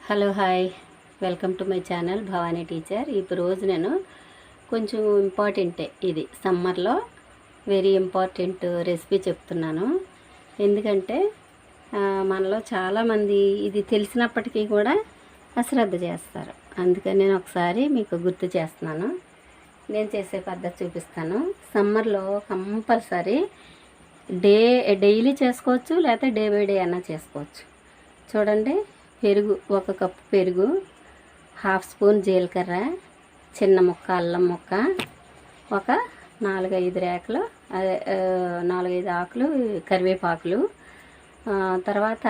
Hello hi, welcome to my channel Bhavani teacher. ఇప్పుడు రోజు నేను కొంచెం ఇంపార్టెంటే, ఇది సమ్మర్లో వెరీ ఇంపార్టెంట్ రెసిపీ చెప్తున్నాను. ఎందుకంటే మనలో చాలామంది ఇది తెలిసినప్పటికీ కూడా అశ్రద్ధ చేస్తారు. అందుకని నేను ఒకసారి మీకు గుర్తు చేస్తున్నాను. నేను చేసే పద్ధతి చూపిస్తాను. సమ్మర్లో కంపల్సరీ డైలీ చేసుకోవచ్చు, లేకపోతే డే బై డే అన్నా చేసుకోవచ్చు. చూడండి, పెరుగు, 1 కప్పు పెరుగు, 1/2 స్పూన్ జీలకర్ర, చిన్న ముక్క అల్లం ముక్క, ఒక 4-5 రేకలు, 4-5 ఆకులు కరివేపాకులు, తర్వాత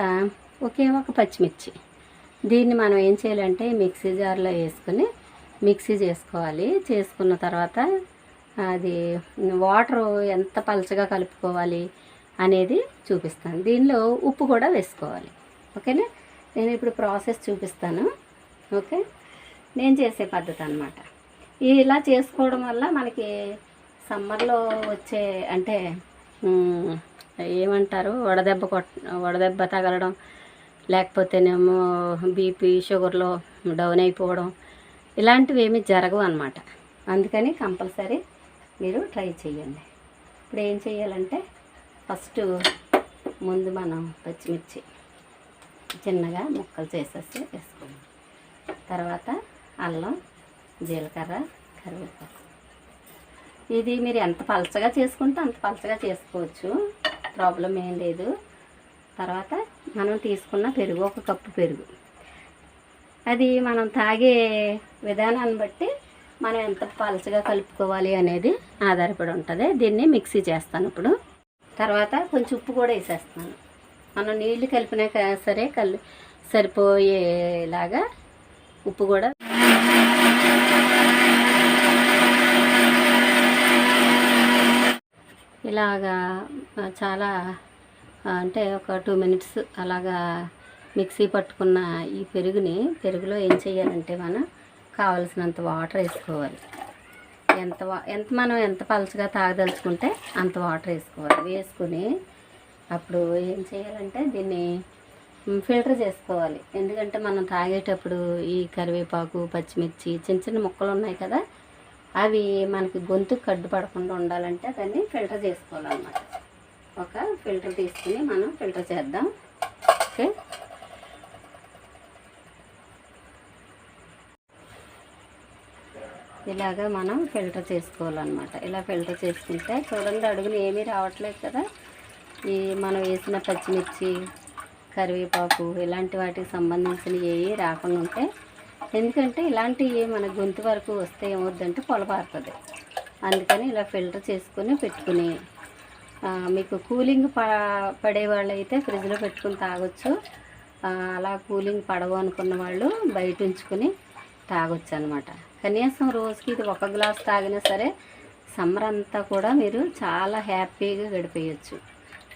ఒక పచ్చిమిర్చి. దీన్ని మనం ఏం చేయాలంటే మిక్సీ జార్లో వేసుకొని మిక్సీ చేసుకోవాలి. చేసుకున్న తర్వాత అది వాటర్ ఎంత పలచగా కలుపుకోవాలి అనేది చూపిస్తాను. దీనిలో ఉప్పు కూడా వేసుకోవాలి. ఓకేనా? నేను ఇప్పుడు ప్రాసెస్ చూపిస్తాను. ఓకే, నేను చేసే పద్ధతి అన్నమాట. ఇలా చేసుకోవడం వల్ల మనకి సమ్మర్లో వచ్చే అంటే ఏమంటారు, వడదెబ్బ తగలడం, లేకపోతేనేమో బీపీ షుగర్లో డౌన్ అయిపోవడం, ఇలాంటివి ఏమీ జరగవు అన్నమాట. అందుకని కంపల్సరీ మీరు ట్రై చేయండి. ఇప్పుడు ఏం చేయాలంటే ఫస్ట్ ముందు మనం పచ్చిమిర్చి చిన్నగా ముక్కలు చేసేసి వేసుకోండి. తర్వాత అల్లం, జీలకర్ర, కరివేపాకు. ఇది మీరు ఎంత పలచగా చేసుకుంటే అంత పలచగా చేసుకోవచ్చు, ప్రాబ్లం ఏం లేదు. తర్వాత మనం తీసుకున్న పెరుగు, 1 కప్పు పెరుగు. అది మనం తాగే విధానాన్ని బట్టి మనం ఎంత పలచగా కలుపుకోవాలి అనేది ఆధారపడి ఉంటుంది. దీన్ని మిక్సీ చేస్తాను ఇప్పుడు. తర్వాత కొంచెం ఉప్పు కూడా వేసేస్తాను. మనం నీళ్ళు కలిపినాక సరే సరిపోయేలాగా ఉప్పు కూడా. ఇలాగా చాలా అంటే ఒక 2 మినిట్స్ అలాగా మిక్సీ పట్టుకున్న ఈ పెరుగులో ఏం చేయాలంటే మనం కావలసినంత వాటర్ వేసుకోవాలి. మనం ఎంత పలచగా తాగదలుచుకుంటే అంత వాటర్ వేసుకోవాలి. వేసుకుని అప్పుడు ఏం చేయాలంటే దీన్ని ఫిల్టర్ చేసుకోవాలి. ఎందుకంటే మనం తాగేటప్పుడు ఈ కరివేపాకు, పచ్చిమిర్చి చిన్న చిన్న ముక్కలు ఉన్నాయి కదా, అవి మనకి గొంతుకు కడ్డు పడకుండా ఉండాలంటే దాన్ని ఫిల్టర్ చేసుకోవాలన్నమాట. ఒక ఫిల్టర్ తీసుకుని మనం ఫిల్టర్ చేద్దాం. ఓకే, ఇలాగా మనం ఫిల్టర్ చేసుకోవాలన్నమాట. ఇలా ఫిల్టర్ చేసుకుంటే చూడండి, అడుగులు ఏమీ రావట్లేదు కదా. ఈ మనం వేసిన పచ్చిమిర్చి, కరివేపాకు ఇలాంటి వాటికి సంబంధించినవి ఏవి రాకుండా ఉంటే, ఎందుకంటే ఇలాంటివి మన గొంతు వరకు వస్తే ఏమవుద్దంటే పొలపారుతుంది. అందుకని ఇలా ఫిల్టర్ చేసుకొని పెట్టుకుని, మీకు కూలింగ్ పడే వాళ్ళు అయితే ఫ్రిడ్జ్లో పెట్టుకుని తాగొచ్చు. అలా కూలింగ్ పడవు అనుకున్న వాళ్ళు బయట ఉంచుకొని తాగొచ్చు అనమాట. కనీసం రోజుకి ఇది 1 గ్లాస్ తాగినా సరే సమ్మర్ అంతా కూడా మీరు చాలా హ్యాపీగా గడిపేయచ్చు,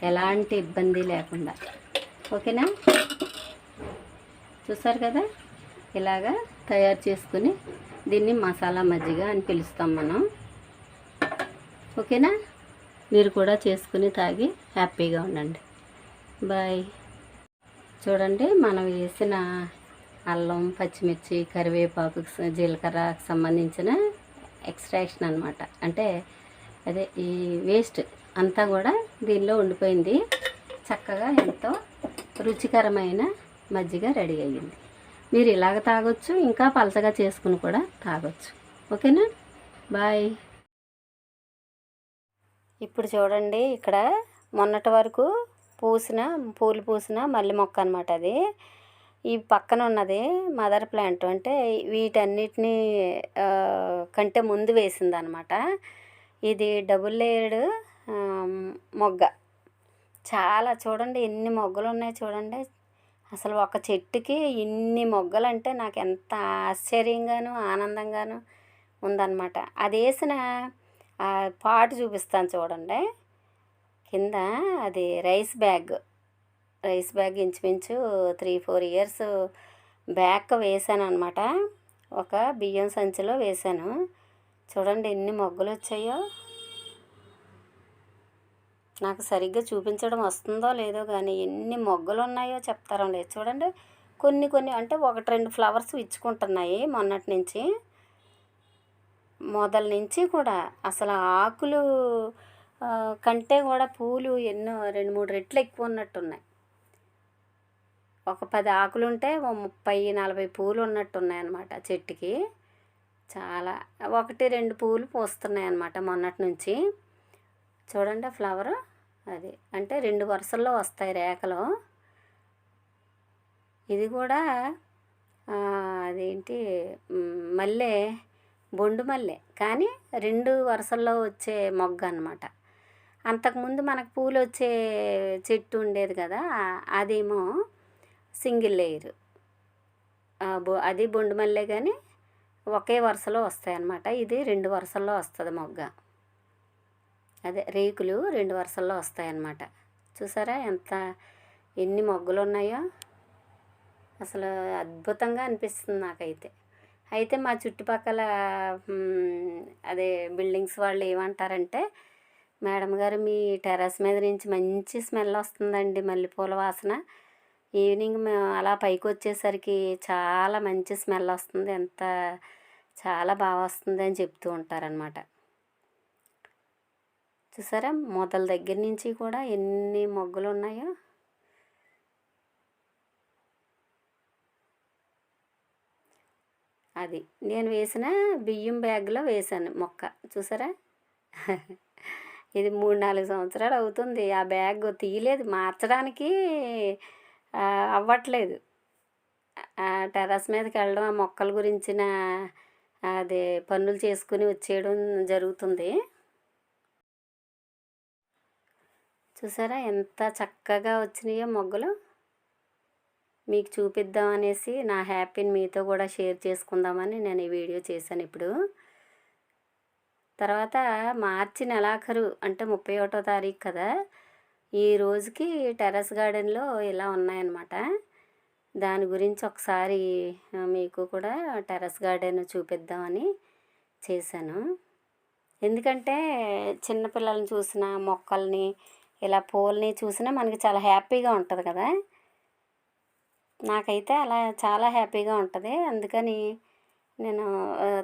ఎలాంటి ఇబ్బంది లేకుండా. ఓకేనా? చూసారు కదా, ఇలాగా తయారు చేసుకుని దీన్ని మసాలా మజ్జిగ అని పిలుస్తాం మనం. ఓకేనా? మీరు కూడా చేసుకుని తాగి హ్యాపీగా ఉండండి. బాయ్. చూడండి, మనం వేసిన అల్లం, పచ్చిమిర్చి, కరివేపాకు, జీలకర్రకు సంబంధించిన ఎక్స్ట్రాక్షన్ అనమాట. అంటే అదే ఈ వేస్ట్ అంతా కూడా దీనిలో ఉండిపోయింది. చక్కగా ఎంతో రుచికరమైన మజ్జిగ రెడీ అయ్యింది. మీరు ఇలాగ తాగొచ్చు, ఇంకా పలచగా చేసుకుని కూడా తాగొచ్చు. ఓకేనా? బాయ్. ఇప్పుడు చూడండి, ఇక్కడ మొన్నటి వరకు పూలు పూసిన మల్లె మొక్క అనమాట. అది ఈ పక్కన ఉన్నది మదర్ ప్లాంట్. అంటే వీటన్నిటినీ కంటే ముందు వేసింది అనమాట. ఇది డబుల్ లేయర్డ్ మొగ్గ. చాలా చూడండి ఎన్ని మొగ్గలు ఉన్నాయి చూడండి. అసలు ఒక చెట్టుకి ఇన్ని మొగ్గలు అంటే నాకు ఎంత ఆశ్చర్యంగాను ఆనందంగాను ఉందన్నమాట. అది వేసిన పాటు చూపిస్తాను చూడండి. కింద అది రైస్ బ్యాగ్ ఇంచుమించు 3-4 ఇయర్స్ బ్యాక్ వేసాను అనమాట. ఒక బియ్యం సంచిలో వేసాను. చూడండి ఎన్ని మొగ్గలు వచ్చాయో. నాకు సరిగ్గా చూపించడం వస్తుందో లేదో కానీ ఎన్ని మొగ్గలు ఉన్నాయో చెప్తారో లేదు. చూడండి, కొన్ని కొన్ని అంటే 1-2 ఫ్లవర్స్ ఇచ్చుకుంటున్నాయి మొన్నటి నుంచి. మొదల నుంచి కూడా అసలు ఆకులు కంటే కూడా పూలు ఎన్నో 2-3 రెట్లు ఎక్కువ ఉన్నట్టున్నాయి. ఒక 10 ఆకులుంటే 30-40 పూలు ఉన్నట్టున్నాయన్నమాట చెట్టుకి. చాలా 1-2 పూలు పూస్తున్నాయి అన్నమాట మొన్నటి నుంచి. చూడండి ఆ ఫ్లవరు, అది అంటే 2 వరుసల్లో వస్తాయి రేఖలు. ఇది కూడా అదేంటి మల్లె, బొండు మల్లె, కానీ 2 వరుసల్లో వచ్చే మొగ్గ అన్నమాట. అంతకుముందు మనకు పూలు వచ్చే చెట్టు ఉండేది కదా, అదేమో సింగిల్ లేయర్. అది బొండు మల్లె, కానీ ఒకే వరుసలో వస్తాయి అన్నమాట. ఇది 2 వరుసల్లో వస్తుంది మొగ్గ. అదే రేకులు 2 వరుసల్లో వస్తాయన్నమాట. చూసారా ఎన్ని మొగ్గలు ఉన్నాయో, అసలు అద్భుతంగా అనిపిస్తుంది నాకైతే. అయితే మా చుట్టుపక్కల అదే బిల్డింగ్స్ వాళ్ళు ఏమంటారంటే, మేడం గారు మీ టెర్రస్ మీద నుంచి మంచి స్మెల్ వస్తుందండి, మల్లెపూల వాసన. ఈవినింగ్ మేము అలా పైకి వచ్చేసరికి చాలా మంచి స్మెల్ వస్తుంది, చాలా బాగా వస్తుంది అని చెప్తూ ఉంటారనమాట. చూసారా మొదల దగ్గర నుంచి కూడా ఎన్ని మొగ్గలు ఉన్నాయో. అది నేను వేసిన బియ్యం బ్యాగ్లో వేసాను మొక్క. చూసారా ఇది 3-4 సంవత్సరాలు అవుతుంది. ఆ బ్యాగ్ తీయలేదు, మార్చడానికి అవ్వట్లేదు. టెర్రస్ మీదకి వెళ్ళడం, ఆ మొక్కల గురించిన అదే పనులు చేసుకుని వచ్చేయడం జరుగుతుంది. చూసారా ఎంత చక్కగా వచ్చినాయో మొగ్గలు. మీకు చూపిద్దాం అనేసి నా హ్యాపీని మీతో కూడా షేర్ చేసుకుందామని నేను ఈ వీడియో చేశాను ఇప్పుడు. తర్వాత మార్చి నెలాఖరు అంటే 31వ తారీఖు కదా, ఈ రోజుకి టెర్రస్ గార్డెన్లో ఇలా ఉన్నాయన్నమాట. దాని గురించి ఒకసారి మీకు కూడా టెర్రస్ గార్డెన్ చూపిద్దామని చేశాను. ఎందుకంటే చిన్నపిల్లల్ని చూసిన, మొక్కల్ని ఇలా పూలని చూసినా మనకి చాలా హ్యాపీగా ఉంటుంది కదా. నాకైతే అలా చాలా హ్యాపీగా ఉంటుంది. అందుకని నేను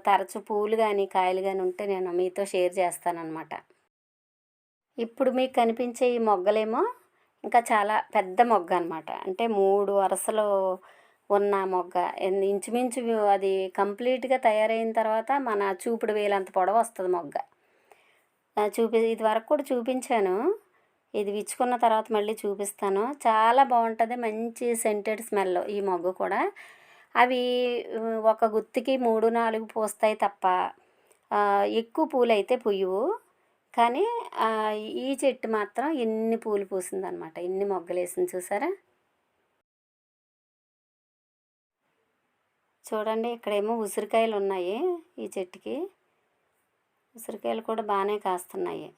తరచు పూలు కానీ కాయలు కానీ ఉంటే నేను మీతో షేర్ చేస్తానన్నమాట. ఇప్పుడు మీకు కనిపించే ఈ మొగ్గలేమో ఇంకా చాలా పెద్ద మొగ్గ అన్నమాట. అంటే 3 వరుసలు ఉన్న మొగ్గ. ఇంచుమించు అది కంప్లీట్గా తయారైన తర్వాత మన చూపుడు వేలంత పొడవు వస్తుంది మొగ్గ. ఇది వరకు కూడా చూపించాను. ఇది విచ్చుకున్న తర్వాత మళ్ళీ చూపిస్తాను. చాలా బాగుంటుంది, మంచి సెంటెడ్ స్మెల్ ఈ మొగ్గ కూడా. అవి ఒక గుత్తికి 3-4 పూస్తాయి తప్ప ఎక్కువ పూలు అయితే పూయవు. కానీ ఈ చెట్టు మాత్రం ఎన్ని పూలు పూసిందనమాట, ఎన్ని మొగ్గలు వేసింది చూసారా. చూడండి ఇక్కడేమో ఉసిరికాయలు ఉన్నాయి ఈ చెట్టుకి. ఉసిరికాయలు కూడా బాగానే కాస్తున్నాయి.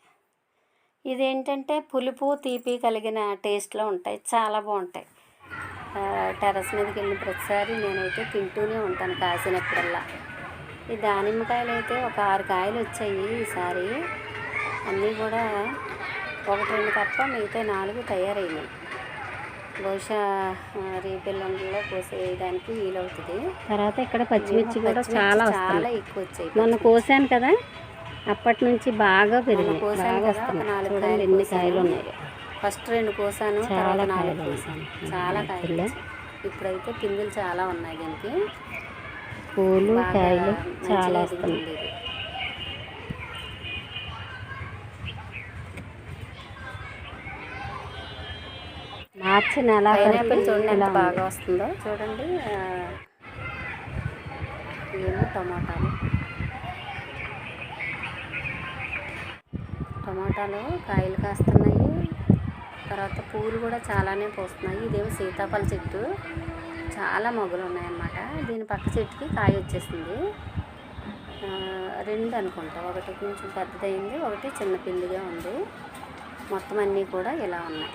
ఇదేంటంటే పులుపు తీపి కలిగిన టేస్ట్లో ఉంటాయి, చాలా బాగుంటాయి. టెర్రస్ మీదకి వెళ్ళిన ప్రతిసారి నేనైతే తింటూనే ఉంటాను కాసినప్పుడల్లా. ఈ దానిమ్మకాయలు అయితే ఒక 6 కాయలు వచ్చాయి ఈసారి. అన్నీ కూడా 1-2 తప్ప మిగతా 4 తయారయ్యాయి. బహుశా రీపిల్లలో కోసేయడానికి వీలవుతుంది. తర్వాత ఇక్కడ పచ్చిమిర్చి కూడా చాలా ఎక్కువ వచ్చాయి. మొన్న కోసాను కదా, అప్పటి నుంచి బాగా పెరిగాయి, బాగా వస్తున్నాయి. చూడండి ఎన్ని కాయలు ఉన్నాయి. ఫస్ట్ 2 కోసాను, చాలా 4 కోసాను, చాలా కాయలు. ఇప్పుడైతే పిందులు చాలా ఉన్నాయి, దీనికి పూలు కాయలు చాలా వస్తున్నాయి. మార్చి నెల పైనాపిల్ చూడండి ఎంత బాగా వస్తుందో. చూడండి ఇవేమో టమాటాలు కాయలు కాస్తున్నాయి. తర్వాత పూలు కూడా చాలానే పోస్తున్నాయి. ఇదేమో సీతాఫల చెట్టు, చాలా మొగ్గలు ఉన్నాయన్నమాట. దీని పక్క చెట్టుకి కాయ వచ్చేసింది. 2 అనుకుంటా, ఒకటి కొంచెం పెద్దదైంది, ఒకటి చిన్న పిండిగా ఉంది. మొత్తం అన్నీ కూడా ఇలా ఉన్నాయి.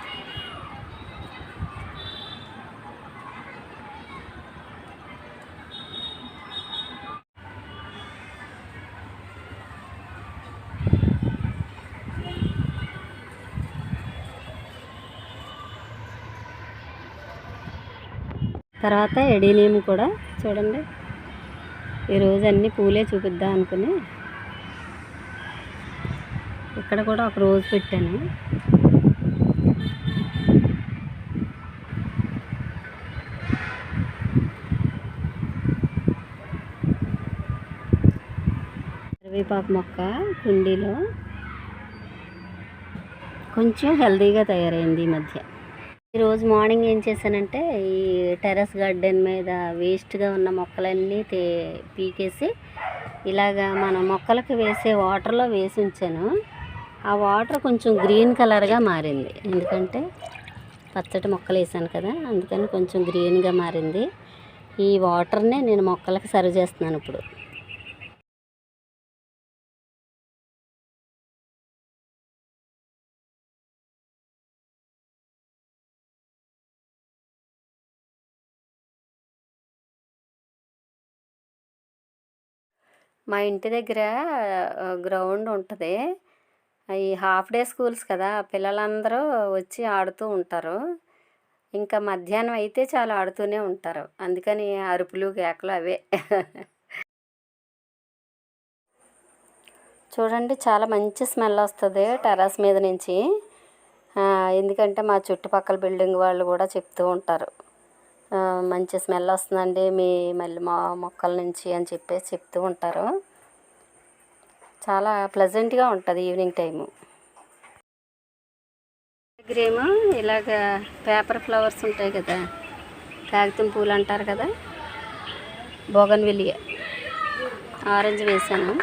తర్వాత ఎడీనియం కూడా చూడండి, ఈరోజు అన్ని పూలే చూపిద్దాం అనుకుని ఇక్కడ కూడా ఒక రోజు పెట్టాను. కరివేపాకు మొక్క కుండీలో కొంచెం హెల్తీగా తయారైంది ఈ మధ్య. ఈరోజు మార్నింగ్ ఏం చేశానంటే ఈ టెర్రస్ గార్డెన్ మీద వేస్ట్గా ఉన్న మొక్కలన్నీ పీకేసి ఇలాగా మనం మొక్కలకు వేసే వాటర్లో వేసి ఉంచాను. ఆ వాటర్ కొంచెం గ్రీన్ కలర్గా మారింది, ఎందుకంటే పచ్చటి మొక్కలు వేసాను కదా, అందుకని కొంచెం గ్రీన్గా మారింది. ఈ వాటర్నే నేను మొక్కలకు సర్వ్ చేస్తున్నాను ఇప్పుడు. మా ఇంటి దగ్గర గ్రౌండ్ ఉంటుంది. ఈ హాఫ్ డే స్కూల్స్ కదా, పిల్లలందరూ వచ్చి ఆడుతూ ఉంటారు. ఇంకా మధ్యాహ్నం అయితే చాలా ఆడుతూనే ఉంటారు, అందుకని అరుపులు కేకలు అవే. చూడండి, చాలా మంచి స్మెల్ వస్తుంది టెర్రస్ మీద నుంచి. ఎందుకంటే మా చుట్టుపక్కల బిల్డింగ్ వాళ్ళు కూడా చెప్తూ ఉంటారు, మంచి స్మెల్ వస్తుందండి మీ మళ్ళీ మా మొక్కల నుంచి అని చెప్పేసి చెప్తూ ఉంటారు. చాలా ప్లెజెంట్గా ఉంటుంది ఈవినింగ్ టైము. దగ్గరేమో ఇలాగ పేపర్ ఫ్లవర్స్ ఉంటాయి కదా, కాగితం పూలు అంటారు కదా, బోగన్విలియా ఆరెంజ్ వేసాను.